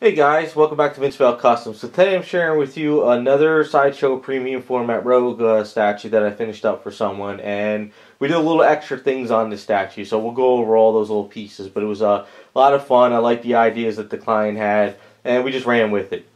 Hey guys, welcome back to Vince-Vell Customs. So today I'm sharing with you another Sideshow Premium Format Rogue statue that I finished up for someone, and we did a little extra things on the statue, so we'll go over all those little pieces, but it was a lot of fun. I like the ideas that the client had, and we just ran with it.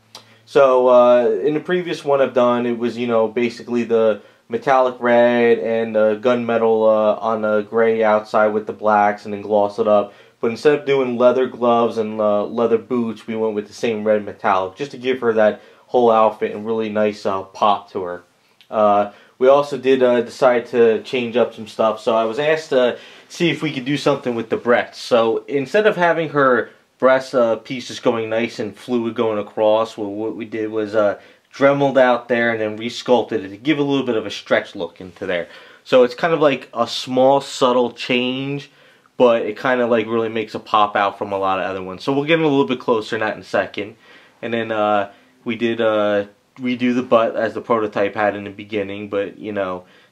So in the previous one I've done, it was, basically the metallic red and gunmetal on the gray outside with the blacks, and then gloss it up. But instead of doing leather gloves and leather boots, we went with the same red metallic, just to give her that whole outfit and really nice pop to her. We also did decide to change up some stuff, so I was asked to see if we could do something with the breasts. So instead of having her breast pieces going nice and fluid going across, well, what we did was dremeled out there and then resculpted it to give a little bit of a stretch look into there. So it's kind of like a small subtle change, but it kind of like really makes a pop out from a lot of other ones. So we'll get in a little bit closer in that in a second. And then we did redo the butt as the prototype had in the beginning, but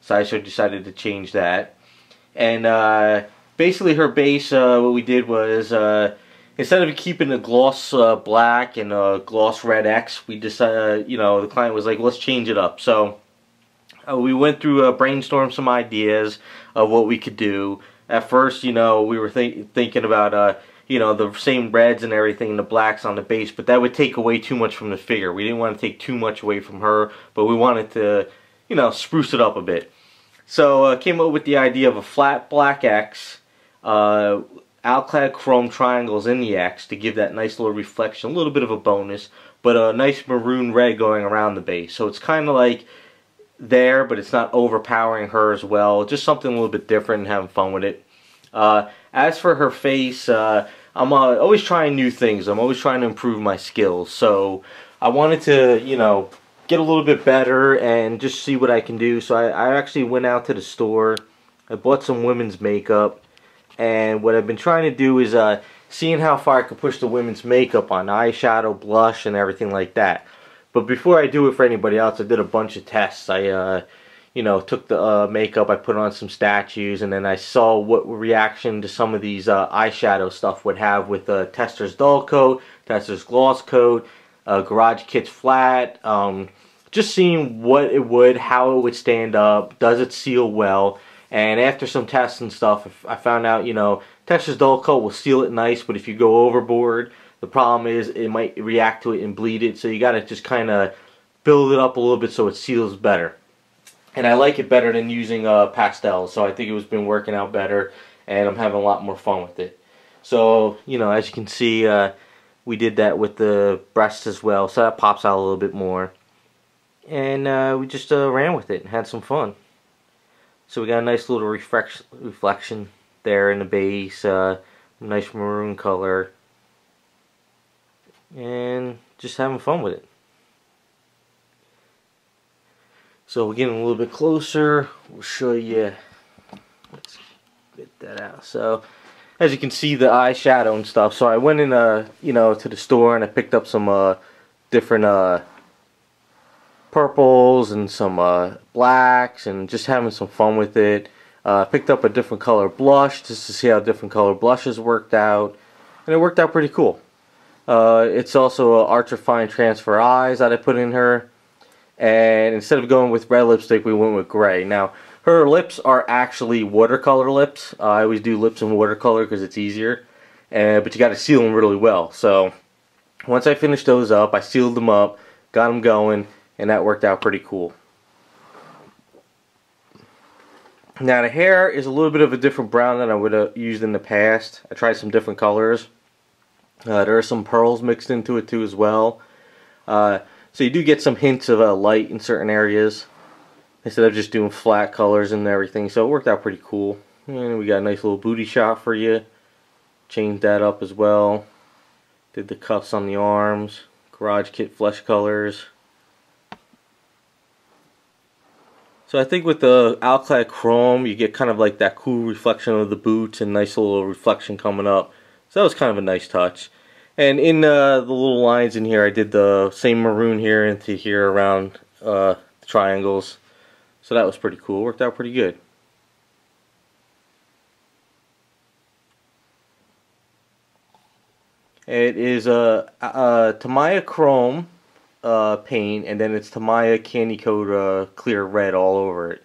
Sideshow decided to change that. And basically her base, what we did was instead of keeping a gloss black and a gloss red X, we decided, the client was like, let's change it up. So we went through brainstormed some ideas of what we could do. At first, we were thinking about, the same reds and everything, the blacks on the base, but that would take away too much from the figure. We didn't want to take too much away from her, but we wanted to, spruce it up a bit. So came up with the idea of a flat black X, alclad chrome triangles in the X to give that nice little reflection, a little bit of a bonus, but a nice maroon red going around the base. So it's kind of like there, but it's not overpowering her as well. Just something a little bit different and having fun with it. As for her face, I'm always trying new things. I'm always trying to improve my skills. So I wanted to, get a little bit better and just see what I can do. So I actually went out to the store. I bought some women's makeup. And what I've been trying to do is seeing how far I can push the women's makeup on eyeshadow, blush, and everything like that. But before I do it for anybody else, I did a bunch of tests. I, took the makeup, I put on some statues, and then I saw what reaction to some of these eyeshadow stuff would have with Tester's Dull Coat, Tester's Gloss Coat, Garage Kit's Flat. Just seeing what it would, how it would stand up, does it seal well. And after some tests and stuff, I found out, Tester's Dull Coat will seal it nice, but if you go overboard, the problem is it might react to it and bleed it, so you got to just kind of build it up a little bit so it seals better. And I like it better than using pastels, so I think it was been working out better, and I'm having a lot more fun with it. So, as you can see, we did that with the breasts as well, so that pops out a little bit more. And we just ran with it and had some fun. So we got a nice little reflection there in the base, nice maroon color. And just having fun with it. So we're getting a little bit closer. We'll show you. Let's get that out. So as you can see, the eyeshadow and stuff. So I went in, to the store and I picked up some different purples and some blacks and just having some fun with it. Picked up a different color blush just to see how different color blushes worked out, and it worked out pretty cool. It's also a Ultra Fine Transfer Eyes that I put in her. And instead of going with red lipstick, we went with gray. Now, her lips are actually watercolor lips. I always do lips in watercolor because it's easier. But you got to seal them really well. So, once I finished those up, I sealed them up, got them going, and that worked out pretty cool. Now, the hair is a little bit of a different brown than I would have used in the past. I tried some different colors. There are some pearls mixed into it too as well. So you do get some hints of light in certain areas instead of just doing flat colors and everything. So it worked out pretty cool. And we got a nice little booty shot for you. Changed that up as well. Did the cuffs on the arms. Garage Kit flesh colors. So I think with the alclad chrome, you get kind of like that cool reflection of the boots and nice little reflection coming up. So that was kind of a nice touch. And in the little lines in here, I did the same maroon here into here around the triangles. So that was pretty cool. Worked out pretty good. It is a Tamiya Chrome paint, and then it's Tamiya Candy Coat clear red all over it.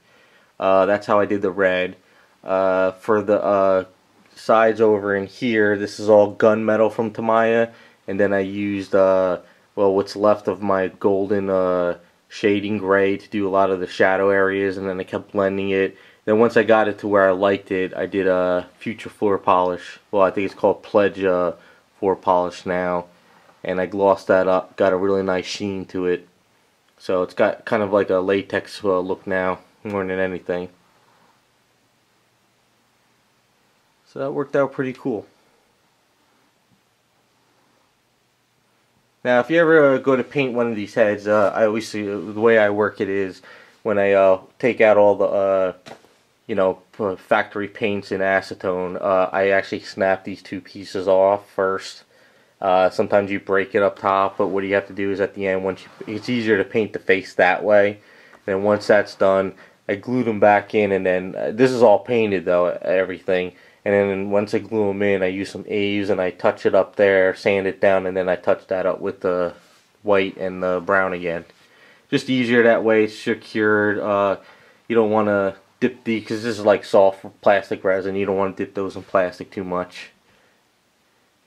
That's how I did the red. For the sides over in here, this is all gunmetal from Tamiya, and then I used well, what's left of my golden shading gray to do a lot of the shadow areas, and then I kept blending it. Then once I got it to where I liked it, I did a future floor polish. Well, I think it's called Pledge floor polish now, and I glossed that up, got a really nice sheen to it. So it's got kind of like a latex look now, more than anything. So that worked out pretty cool. Now, if you ever go to paint one of these heads, I always see the way I work it is when I take out all the factory paints in acetone. I actually snap these two pieces off first. Sometimes you break it up top, but what you have to do is at the end, it's easier to paint the face that way. And then once that's done, I glue them back in, and then this is all painted though, everything. And then once I glue them in, I use some A's and I touch it up there, sand it down, and then I touch that up with the white and the brown again. Just easier that way. It's secured. You don't want to dip because this is like soft plastic resin. You don't want to dip those in plastic too much.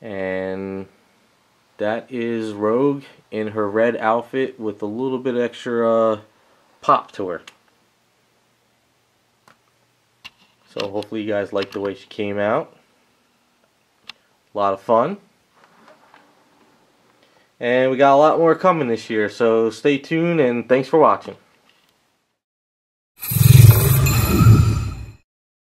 And that is Rogue in her red outfit with a little bit extra pop to her. So hopefully you guys like the way she came out. A lot of fun. And we got a lot more coming this year, so stay tuned and thanks for watching.